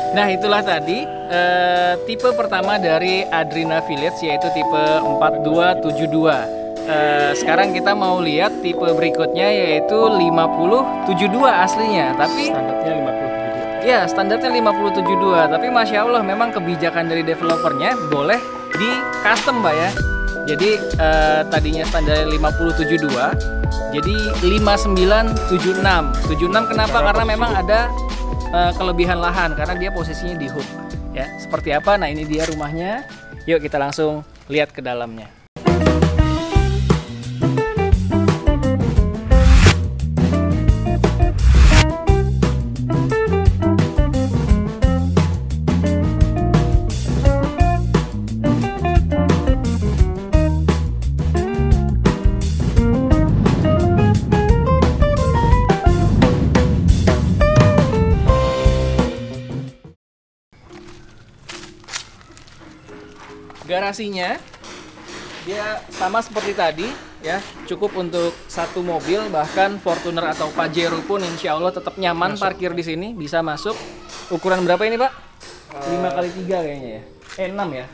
Nah, itulah tadi tipe pertama dari Adrina Village, yaitu tipe 4272. Sekarang kita mau lihat tipe berikutnya, yaitu 5072 aslinya, tapi Standarnya 5072. ya standarnya 5072. Tapi Masya Allah, memang kebijakan dari developernya boleh di custom, Mbak ya. Jadi tadinya standar 5072, jadi 5976. 76 kenapa? Karena memang ada kelebihan lahan karena dia posisinya di hook. Ya, seperti apa? Nah, ini dia rumahnya. Yuk kita langsung lihat ke dalamnya. Garasinya dia sama seperti tadi ya, cukup untuk satu mobil, bahkan Fortuner atau Pajero pun insya Allah tetap nyaman parkir di sini, bisa masuk. Ukuran berapa ini Pak? 5x3 kayaknya ya? 6 ya?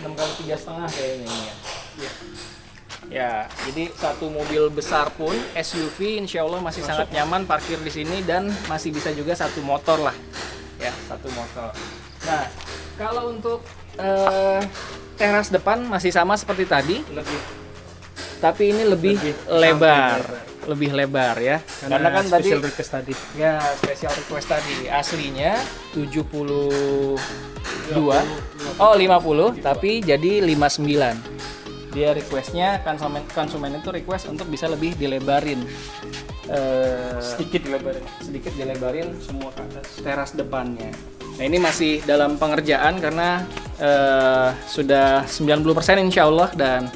6x3,5 kayaknya ini ya. Ya, jadi satu mobil besar pun SUV insya Allah masih sangat nyaman parkir di sini, dan masih bisa juga satu motor lah ya, satu motor. Nah, kalau untuk teras depan masih sama seperti tadi, tapi ini lebih lebar, lebih lebar ya. Karena kan tadi special request tadi. Ya, special request tadi aslinya 72, oh 50, tapi jadi 59. Dia requestnya, konsumen itu request untuk bisa lebih dilebarin, sedikit dilebarin semua ke atas teras depannya. Nah, ini masih dalam pengerjaan karena sudah 90% insya Allah, dan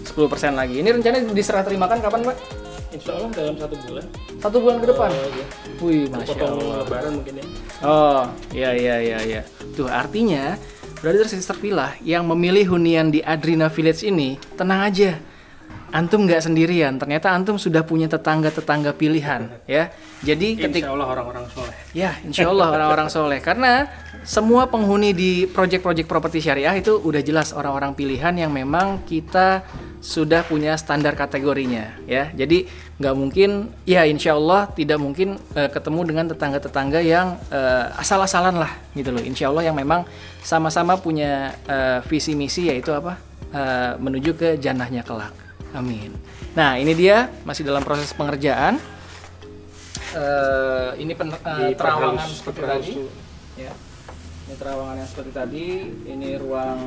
10% lagi. Ini rencananya diserah terimakan kapan, Pak? Insya Allah dalam 1 bulan. 1 bulan ke depan? Ya. Wih, Masya Allah. Lebaran mungkin ya. Oh, iya. Tuh, artinya brother sister villa yang memilih hunian di Adrina Village ini, tenang aja. Antum nggak sendirian, ternyata antum sudah punya tetangga-tetangga pilihan ya. Jadi Insya Allah orang-orang soleh. Ya, insya Allah orang-orang soleh. Karena semua penghuni di project-project properti syariah itu udah jelas orang-orang pilihan yang memang kita sudah punya standar kategorinya ya. Jadi nggak mungkin, ya insya Allah tidak mungkin ketemu dengan tetangga-tetangga yang asal-asalan lah gitu loh. Insya Allah yang memang sama-sama punya visi misi, yaitu apa? Menuju ke jannahnya kelak. Amin. Nah, ini dia masih dalam proses pengerjaan. Ini terawangan seperti tadi. Ya. Ini terawangan yang seperti tadi. Ini ruang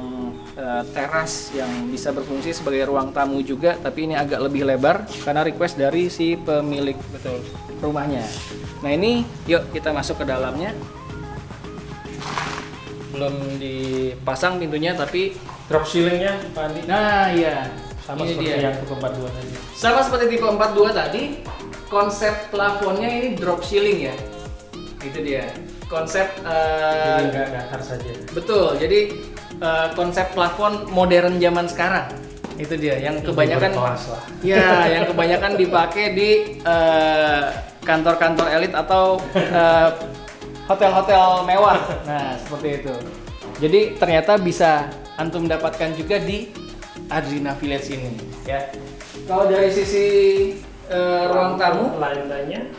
teras yang bisa berfungsi sebagai ruang tamu juga, tapi ini agak lebih lebar karena request dari si pemilik rumahnya. Nah, ini yuk kita masuk ke dalamnya. Belum dipasang pintunya, tapi Drop ceilingnya Pak Andi. nah iya. Sama Ini seperti dia. yang tipe 42 tadi. Sama seperti tipe 42 tadi, konsep plafonnya ini drop ceiling ya. Itu dia. Konsep Jadi nggak datar saja. betul. Jadi konsep plafon modern zaman sekarang. Itu dia yang kebanyakan Berkelas lah. ya, yang kebanyakan dipakai di kantor-kantor elit atau hotel-hotel mewah. Nah, seperti itu. Jadi ternyata bisa antum dapatkan juga di Adrina Village ini ya. Kalau dari sisi ruang tamu Lantainya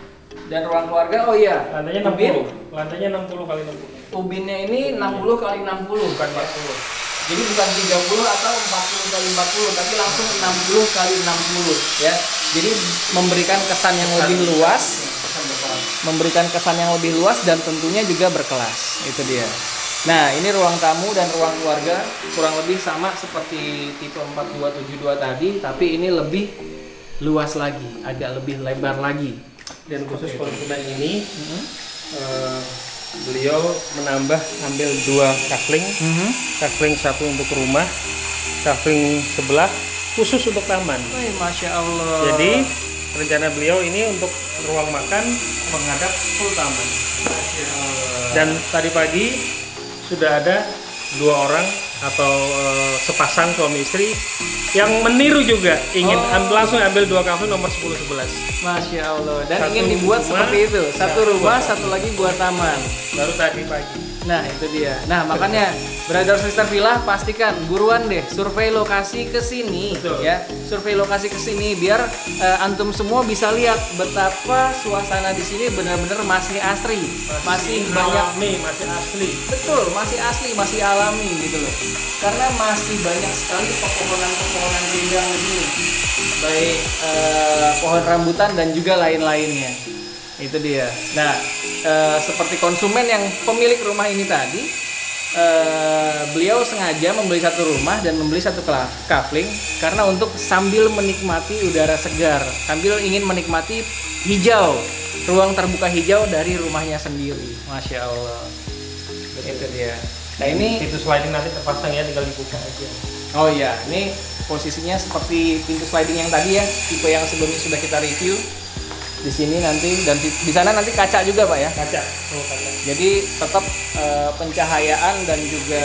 dan ruang keluarga, oh iya, lantainya 60. Lantainya 60 kali 60. ubinnya ini 60 kali 60 Bukan ya. 40. Jadi bukan 30 atau 40 kali 40, tapi langsung 60 kali 60 ya. Jadi memberikan kesan yang lebih luas, dan tentunya juga berkelas. Itu dia. Nah, ini ruang tamu dan ruang keluarga kurang lebih sama seperti tipe 4272 tadi, tapi ini lebih luas lagi, agak lebih lebar lagi. Dan khusus konsumen ini beliau menambah ambil 2 kafling, kafling 1 untuk rumah, kafling sebelah khusus untuk taman. Wih, Masya Allah. Jadi rencana beliau ini untuk ruang makan menghadap full taman. Masya Allah. Dan tadi pagi sudah ada 2 orang atau sepasang suami istri yang meniru juga ingin langsung ambil 2 kafling nomor 10 11. Masya Allah. Dan Satu ingin dibuat rumah, seperti itu. Satu rumah, satu lagi buat taman. Baru tadi pagi. Nah itu dia. Nah makanya Brother Sister Villa pastikan buruan deh survei lokasi ke sini. Betul. Ya. Survei lokasi ke sini biar antum semua bisa lihat betapa suasana di sini benar-benar masih asri, masih banyak nih, masih asli. betul, masih asli, masih alami gitu loh. Karena masih banyak sekali pepohonan-pepohonan rindang di sini. Baik pohon rambutan dan juga lain-lainnya. Itu dia. Nah, seperti konsumen yang pemilik rumah ini tadi, beliau sengaja membeli satu rumah dan membeli satu kafling karena untuk sambil menikmati udara segar, sambil ingin menikmati hijau, ruang terbuka hijau dari rumahnya sendiri. Masya Allah. Itu dia. Nah ini pintu sliding nanti terpasang ya, tinggal dibuka aja. Oh iya, ini posisinya seperti pintu sliding yang tadi ya, tipe yang sebelumnya sudah kita review. Di sini nanti dan di sana nanti kaca juga Pak ya. Kaca. Oh, kaca. Jadi tetap pencahayaan dan juga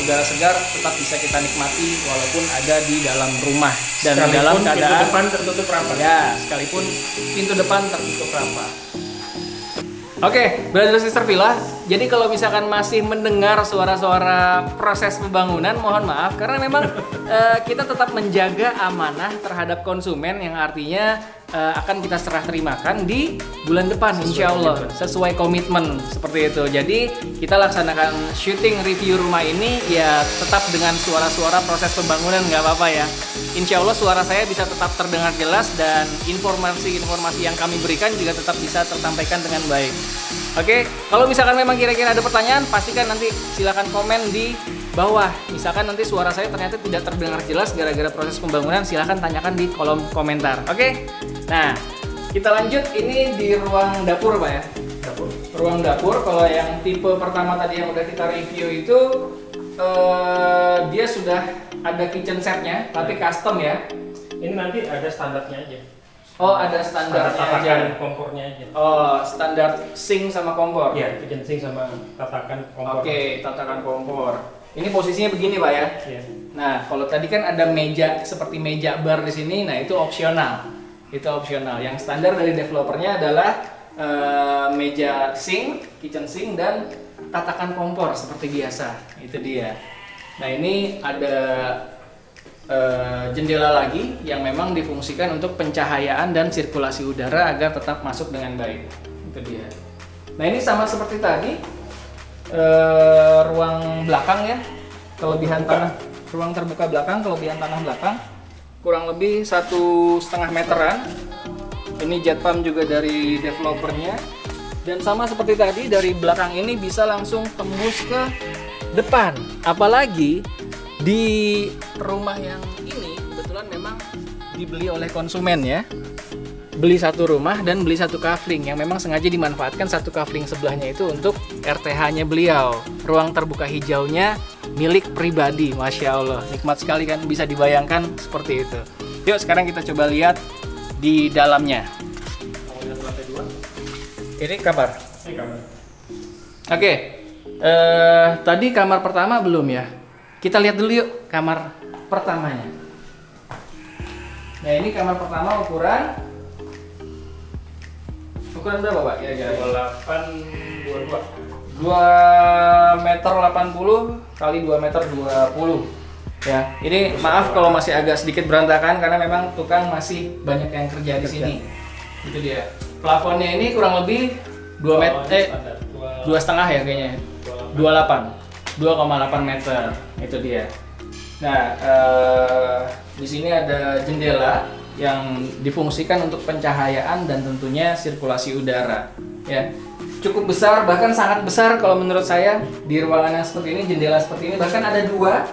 udara segar tetap bisa kita nikmati walaupun ada di dalam rumah dan Sekalipun dalam keadaan pintu depan tertutup rapat. ya, sekalipun pintu depan tertutup rapat. Oke, Brother Sister Villa. Jadi kalau misalkan masih mendengar suara-suara proses pembangunan, mohon maaf karena memang kita tetap menjaga amanah terhadap konsumen yang artinya akan kita serah terimakan di bulan depan, insya Allah sesuai komitmen seperti itu. Jadi kita laksanakan syuting review rumah ini ya tetap dengan suara-suara proses pembangunan, nggak apa-apa ya. Insya Allah suara saya bisa tetap terdengar jelas dan informasi-informasi yang kami berikan juga tetap bisa tersampaikan dengan baik. Oke, kalau misalkan memang kira-kira ada pertanyaan, pastikan nanti silakan komen di bawah. Misalkan nanti suara saya ternyata tidak terdengar jelas gara-gara proses pembangunan, silakan tanyakan di kolom komentar. Oke, nah kita lanjut. Ini di ruang dapur Pak ya. Dapur. Ruang dapur, kalau yang tipe pertama tadi yang udah kita review itu dia sudah ada kitchen setnya, tapi custom ya. Ini nanti ada standarnya aja. Oh, ada standarnya aja. Tatakan kompornya aja. Oh, standar sink sama kompor. Iya, kitchen sink sama tatakan kompor. Oke, tatakan kompor. Ini posisinya begini Pak ya. Iya. Nah, kalau tadi kan ada meja seperti meja bar di sini, nah itu opsional. Itu opsional. Yang standar dari developernya adalah meja sink, kitchen sink dan tatakan kompor seperti biasa. Itu dia. Nah, ini ada jendela lagi yang memang difungsikan untuk pencahayaan dan sirkulasi udara agar tetap masuk dengan baik. Itu dia. Nah, ini sama seperti tadi. Ruang belakang ya, kelebihan tanah, ruang terbuka belakang, kelebihan tanah belakang kurang lebih 1,5 meteran. Ini jet pump juga dari developernya, dan sama seperti tadi dari belakang ini bisa langsung tembus ke depan. Apalagi di rumah yang ini kebetulan memang dibeli oleh konsumen ya. Beli satu rumah dan beli satu kafling yang memang sengaja dimanfaatkan satu kafling sebelahnya itu untuk RTH-nya beliau. Ruang terbuka hijaunya milik pribadi, Masya Allah. Nikmat sekali kan, bisa dibayangkan seperti itu. Yuk sekarang kita coba lihat di dalamnya. Ini kamar. Ini kamar. Oke, tadi kamar pertama belum ya? Kita lihat dulu yuk kamar pertamanya. Nah ini kamar pertama ukuran berapa Pak? Kira-kira 2822. 2 meter 80 kali 2 meter 20 ya. Ini maaf kalau masih agak sedikit berantakan karena memang tukang masih banyak yang kerja di sini. Itu dia. Plafonnya ini kurang lebih 2 meter, 2,5 ya kayaknya. 2,8 meter. Itu dia. Nah, di sini ada jendela yang difungsikan untuk pencahayaan dan tentunya sirkulasi udara ya. Cukup besar, bahkan sangat besar kalau menurut saya di ruangan yang seperti ini, jendela seperti ini bahkan ada dua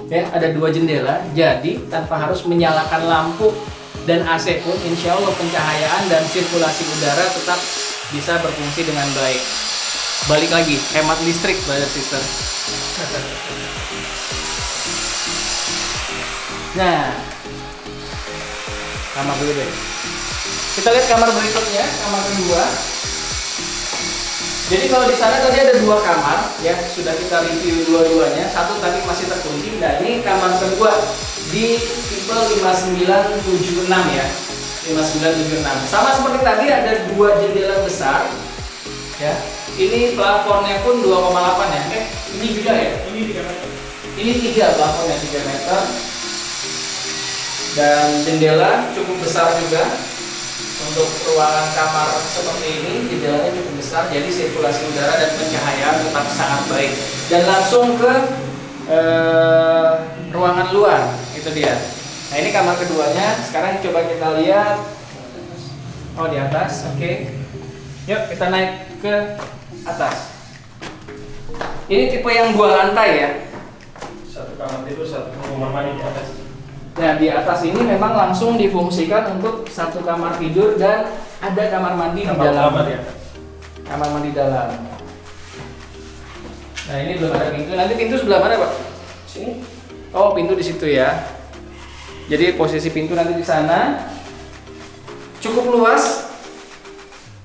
ya, ada dua jendela, jadi tanpa harus menyalakan lampu dan AC pun insya Allah pencahayaan dan sirkulasi udara tetap bisa berfungsi dengan baik. Balik lagi, hemat listrik Brother Sister. Nah, kamar dulu deh. Kita lihat kamar berikutnya, kamar kedua. Jadi kalau di sana tadi ada 2 kamar ya, sudah kita review dua-duanya. Satu tadi masih terkunci. Nah, ini kamar kedua di tipe 5976 ya. 5976. Sama seperti tadi ada 2 jendela besar. Ya. Ini plafonnya pun 2,8 ya. Ini juga ya. Ini 3 meter. Ini 3 plafonnya 3 meter. Dan jendela cukup besar juga. Untuk ruangan kamar seperti ini, jendelanya cukup besar, jadi sirkulasi udara dan pencahayaan tetap sangat baik. Dan langsung ke ruangan luar, itu dia. Nah, ini kamar keduanya. Sekarang coba kita lihat. Oh, di atas, oke. Yuk kita naik ke atas. Ini tipe yang 2 lantai ya. 1 kamar tidur, 1 kamar mandi di atas. Nah, di atas ini memang langsung difungsikan untuk 1 kamar tidur dan ada kamar mandi di dalam. Kamar mandi dalam. Nah, ini belum ada pintu. Nanti pintu sebelah mana, Pak? Sini. Oh, pintu di situ ya. Jadi posisi pintu nanti di sana. Cukup luas.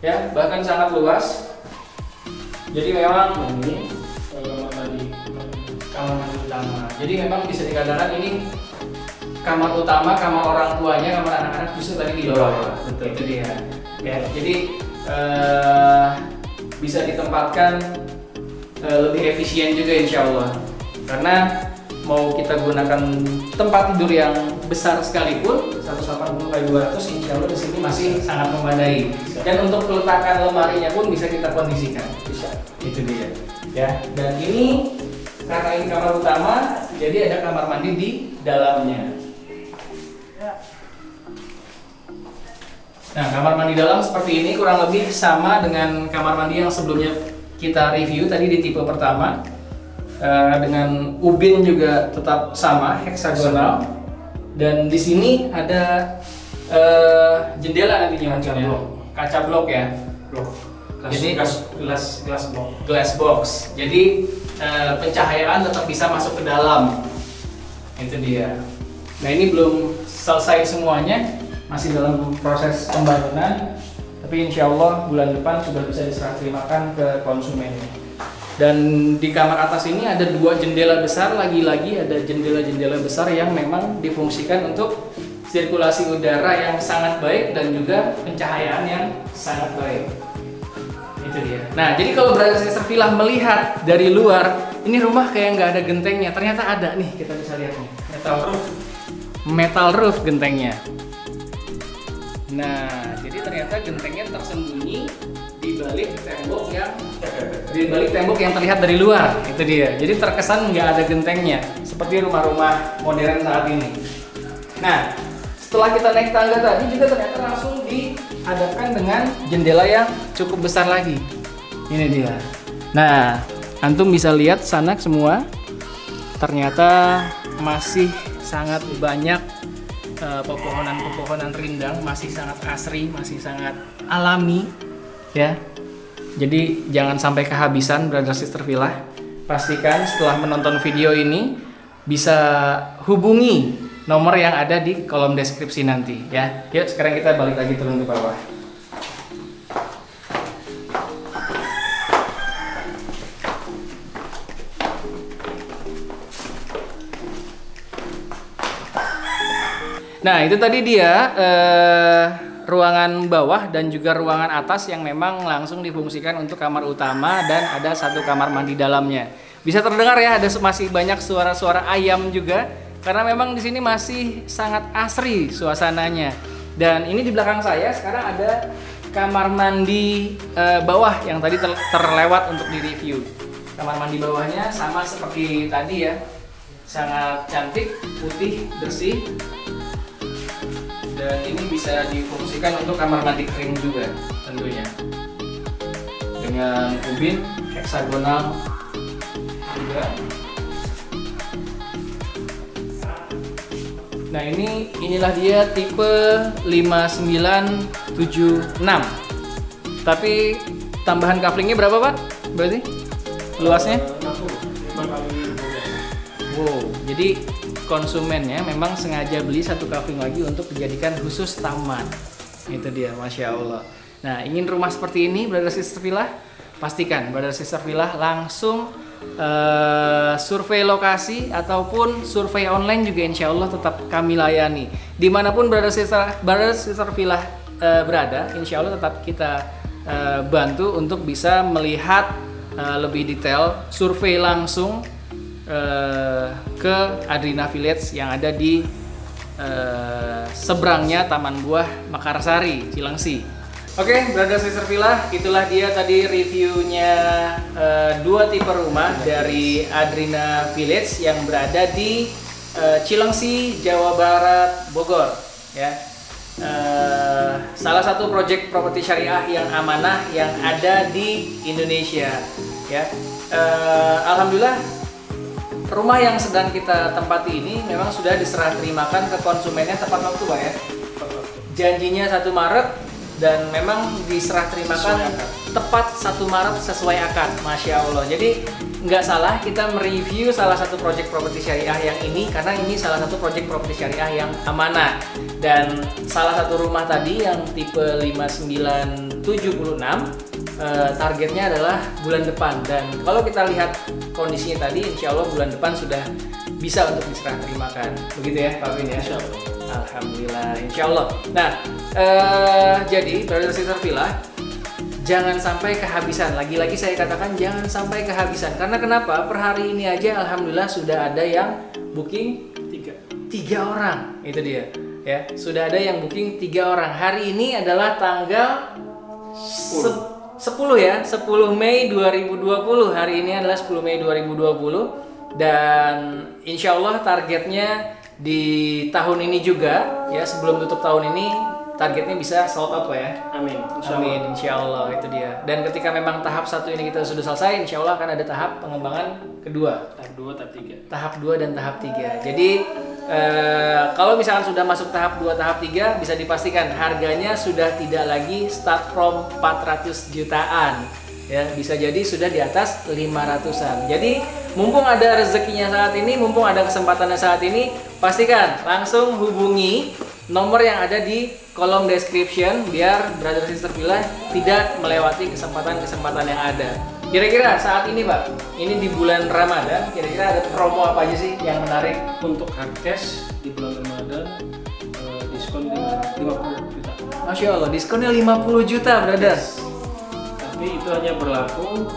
Ya, bahkan sangat luas. Jadi memang ini kamar mandi utama. Jadi memang bisa dikatakan ini kamar utama, kamar orang tuanya, kamar anak-anak justru tadi di bawah. Betul. Itu dia. Ya, jadi bisa ditempatkan lebih efisien juga insya Allah. Karena mau kita gunakan tempat tidur yang besar sekalipun 180 x 200, insya Allah di sini masih sangat memadai. Dan untuk peletakan lemarinya pun bisa kita kondisikan. Bisa. Itu dia. Ya. Dan ini karena ini kamar utama, jadi ada kamar mandi di dalamnya. Nah, kamar mandi dalam seperti ini kurang lebih sama dengan kamar mandi yang sebelumnya kita review tadi di tipe pertama. Dengan ubin juga tetap sama, heksagonal. Dan di sini ada jendela nantinya, kaca blok ya. Jadi glass box. Jadi pencahayaan tetap bisa masuk ke dalam. Itu dia. Nah, ini belum selesai semuanya. Masih dalam proses pembangunan, tapi insya Allah bulan depan sudah bisa diserah terimakan ke konsumennya. Dan di kamar atas ini ada 2 jendela besar, lagi-lagi ada jendela-jendela besar yang memang difungsikan untuk sirkulasi udara yang sangat baik dan juga pencahayaan yang sangat baik. Itu dia. Nah, jadi kalau Brothers Sister Villa melihat dari luar, ini rumah kayak nggak ada gentengnya, ternyata ada nih, kita bisa lihat nih, metal roof gentengnya. Nah, jadi ternyata gentengnya tersembunyi di balik tembok yang terlihat dari luar. Itu dia. Jadi terkesan nggak ada gentengnya, seperti rumah-rumah modern saat ini. Nah, setelah kita naik tangga tadi juga ternyata langsung dihadapkan dengan jendela yang cukup besar lagi. Ini dia. Nah, antum bisa lihat sanak semua. Ternyata masih sangat banyak pepohonan rindang, masih sangat asri, masih sangat alami ya. Jadi jangan sampai kehabisan Brothers Sister Villa. Pastikan setelah menonton video ini bisa hubungi nomor yang ada di kolom deskripsi nanti ya. Yuk sekarang kita balik lagi turun ke bawah. Nah, itu tadi dia ruangan bawah dan juga ruangan atas yang memang langsung difungsikan untuk kamar utama dan ada 1 kamar mandi dalamnya. Bisa terdengar ya, ada masih banyak suara-suara ayam juga karena memang di sini masih sangat asri suasananya. Dan ini di belakang saya sekarang ada kamar mandi bawah yang tadi terlewat untuk direview. Kamar mandi bawahnya sama seperti tadi ya, sangat cantik, putih, bersih. Dan ini bisa difungsikan untuk kamar mandi kering juga tentunya, dengan ubin heksagonal juga. Nah, inilah dia tipe 5976. Tapi tambahan kaflingnya berapa, Pak? Berarti luasnya? 60. Wow, jadi konsumennya memang sengaja beli 1 kafling lagi untuk dijadikan khusus taman. Itu dia, Masya Allah. Nah, ingin rumah seperti ini Brothers Sister Villa? pastikan Brother Sister Villa langsung survei lokasi ataupun survei online juga insya Allah tetap kami layani. Dimanapun Brother Sister Villa berada, insya Allah tetap kita bantu untuk bisa melihat lebih detail, survei langsung ke Adrina Village yang ada di seberangnya Taman Buah Mekarsari, Cilengsi. Oke, Brother Sister Villa, itulah dia tadi reviewnya 2 tipe rumah dari Adrina Village yang berada di Cilengsi, Jawa Barat, Bogor. Ya, salah satu proyek properti syariah yang amanah yang ada di Indonesia. Ya, alhamdulillah rumah yang sedang kita tempati ini memang sudah diserah terimakan ke konsumennya tepat waktu, Pak ya. Janjinya 1 Maret. Dan memang diserah terimakan tepat 1 Maret sesuai akad, Masya Allah. Jadi nggak salah kita mereview salah satu proyek properti syariah yang ini, karena ini salah satu proyek properti syariah yang amanah. Dan salah satu rumah tadi yang tipe 5976 targetnya adalah bulan depan. Dan kalau kita lihat kondisinya tadi, insya Allah bulan depan sudah bisa untuk diserah terimakan. Begitu ya Pak Vin ya? Insya Allah. Alhamdulillah, insya Allah. Nah, jadi Brother Sister Villa, jangan sampai kehabisan. Lagi-lagi saya katakan jangan sampai kehabisan. Karena kenapa? Per hari ini aja Alhamdulillah sudah ada yang booking 3 orang. Itu dia. Ya, sudah ada yang booking 3 orang. Hari ini adalah tanggal 10 ya, 10 Mei 2020. Hari ini adalah 10 Mei 2020. Dan insya Allah targetnya di tahun ini juga ya, sebelum tutup tahun ini targetnya bisa sold out Pak ya. Amin. Amin, insya Allah, itu dia. Dan ketika memang tahap 1 ini kita sudah selesai, insya Allah akan ada tahap pengembangan kedua. Tahap 2, tahap 3. Tahap 2 dan tahap 3. Jadi kalau misalkan sudah masuk tahap 2, tahap 3, bisa dipastikan harganya sudah tidak lagi start from 400 jutaan. Ya, bisa jadi sudah di atas 500-an. Jadi mumpung ada rezekinya saat ini, mumpung ada kesempatannya saat ini, pastikan langsung hubungi nomor yang ada di kolom description biar Brother Sister Villa tidak melewati kesempatan-kesempatan yang ada. Kira-kira saat ini Pak, ini di bulan Ramadan, kira-kira ada promo apa aja sih yang menarik? Untuk hardcash di bulan Ramadan diskon 50 juta. Masya Allah, diskonnya 50 juta Brother. Tapi itu hanya berlaku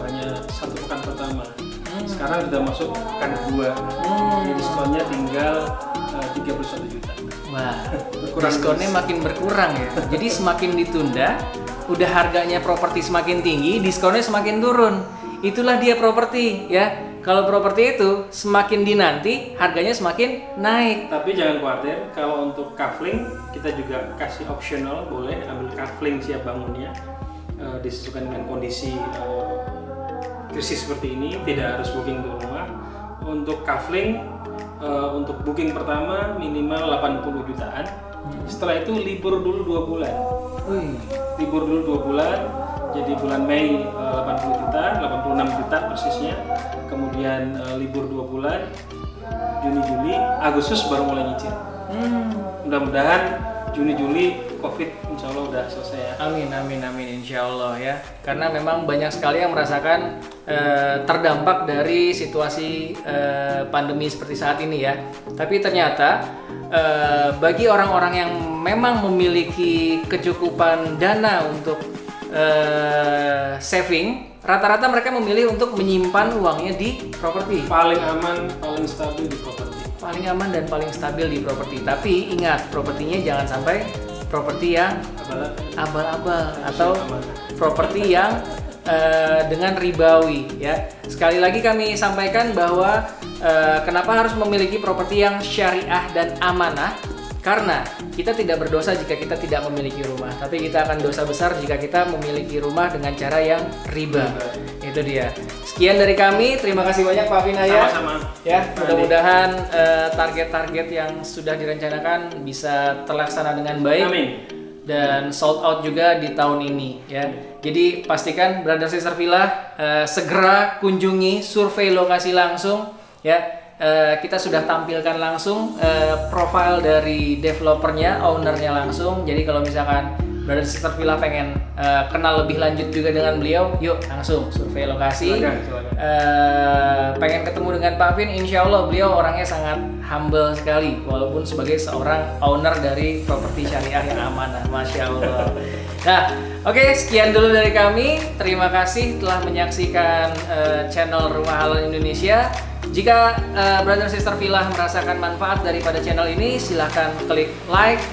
hanya 1 pekan pertama. Sekarang sudah masuk pekan 2. Jadi diskonnya tinggal 31 juta. Wah, diskonnya makin berkurang ya. Jadi semakin ditunda, udah harganya properti semakin tinggi, diskonnya semakin turun. Itulah dia properti ya. Kalau properti itu semakin dinanti, harganya semakin naik. Tapi jangan khawatir, kalau untuk kafling kita juga kasih optional, boleh ambil kafling siap bangunnya. Disesuaikan dengan kondisi krisis seperti ini, tidak harus booking untuk rumah. Untuk kafling, untuk booking pertama minimal 80 jutaan. Setelah itu libur dulu 2 bulan. Libur dulu 2 bulan, jadi bulan Mei 80 juta, 86 juta persisnya. Kemudian libur 2 bulan, Juni, Juli, Agustus baru mulai nyicil. Mudah-mudahan Juni, Juli COVID insya Allah udah selesai ya. Amin, amin, amin, insya Allah ya. Karena memang banyak sekali yang merasakan terdampak dari situasi pandemi seperti saat ini ya. Tapi ternyata bagi orang-orang yang memang memiliki kecukupan dana untuk saving, rata-rata mereka memilih untuk menyimpan uangnya di properti. Paling aman, paling stabil di properti. Paling aman dan paling stabil di properti. Tapi ingat, propertinya jangan sampai properti yang abal-abal atau properti yang dengan ribawi ya. Sekali lagi kami sampaikan bahwa kenapa harus memiliki properti yang syariah dan amanah, karena kita tidak berdosa jika kita tidak memiliki rumah, tapi kita akan dosa besar jika kita memiliki rumah dengan cara yang riba. Itu dia. Sekian dari kami, terima kasih banyak Pak Vinaya. Sama-sama. Ya, mudah-mudahan target-target yang sudah direncanakan bisa terlaksana dengan baik. Amin. Dan sold out juga di tahun ini ya. Jadi pastikan Brother Sister Villa segera kunjungi, survei lokasi langsung ya. Kita sudah tampilkan langsung profil dari developernya, ownernya langsung. Jadi kalau misalkan Brother Sister Villa pengen kenal lebih lanjut juga dengan beliau, yuk langsung survei lokasi. Silakan. Pengen ketemu dengan Pak Vin, insya Allah beliau orangnya sangat humble sekali, walaupun sebagai seorang owner dari properti syariah yang amanah, Masya Allah. Nah, oke, sekian dulu dari kami. Terima kasih telah menyaksikan channel Rumah Halal Indonesia. Jika Brother Sister Villa merasakan manfaat daripada channel ini, silahkan klik like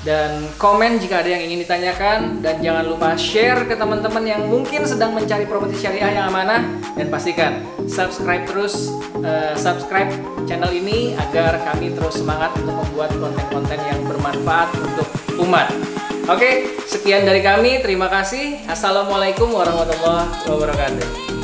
dan komen jika ada yang ingin ditanyakan, dan jangan lupa share ke teman-teman yang mungkin sedang mencari properti syariah yang amanah, dan pastikan subscribe channel ini agar kami terus semangat untuk membuat konten-konten yang bermanfaat untuk umat. Oke, sekian dari kami, terima kasih. Assalamualaikum warahmatullahi wabarakatuh.